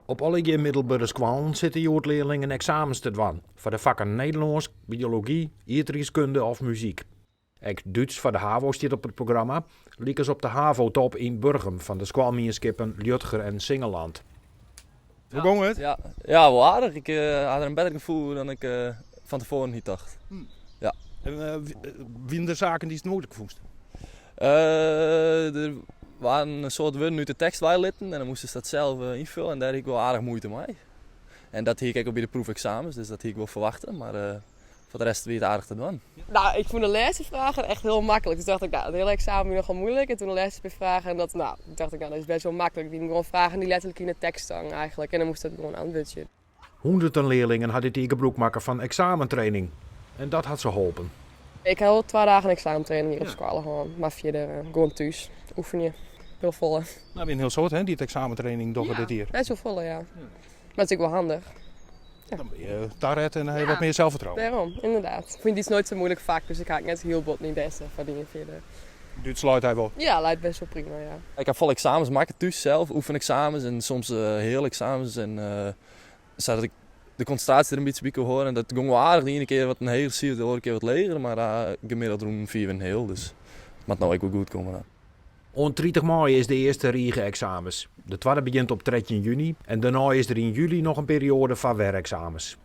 Op alle je middelbare scholen zitten joodleerlingen examens te doen. Voor de vakken Nederlands, biologie, aardrijkskunde of muziek. Ook Duits voor de HAVO staat op het programma. Liekers op de HAVO-top in Burgum van de schoolmierskippen Ljutger en Singeland. Hoe ging het? Ja, wel aardig. Ik had er een beter gevoel dan ik van tevoren niet dacht. En wie de zaken die het moeilijk voest? Er waren een soort woorden uit de tekst bijlitten en dan moesten ze dat zelf invullen en daar had ik wel aardig moeite mee. En dat hier ik ook bij de proefexamens, dus dat hier ik wel verwachten, maar voor de rest weer het aardig te doen. Nou, ik vond de leesvragen echt heel makkelijk. Dus dacht ik, nou, het hele examen is nogal moeilijk. En toen de leesvragen en dat, nou, dacht ik, nou, dat is best wel makkelijk. Die gewoon vragen die letterlijk in de tekst staan eigenlijk. En dan moest dat gewoon antwoorden. Honderden leerlingen hadden die gebruik maken van examentraining. En dat had ze geholpen. Ik heb al 2 dagen examentraining hier op school gewoon. Maar verder gewoon thuis oefenen. Heel volle. Nou, weer een heel soort, hè, die het examentraining doen we dit hier. Best wel volle, ja. Maar het is ook wel handig. Dan ben je daaruit en heb je wat meer zelfvertrouwen. Daarom, inderdaad. Ik vind dit nooit zo moeilijk vak, dus ik ga net heel bot niet beste van dingen verder. Dit sluit hij wel. Ja, lijkt best wel prima, ja. Ik heb vol examens maken thuis zelf, oefenexamens en soms heel examens. En zodat ik de concentratie er een beetje bij horen. En dat ging wel aardig. De ene keer wat een heel ziet, de andere keer wat leger. Maar gemiddeld rond 4 en heel. Dus het moet nou ook wel goed komen. Dan. On 30 mei is de eerste Riege-examens. De tweede begint op 13 juni en daarna is er in juli nog een periode van werkexamens.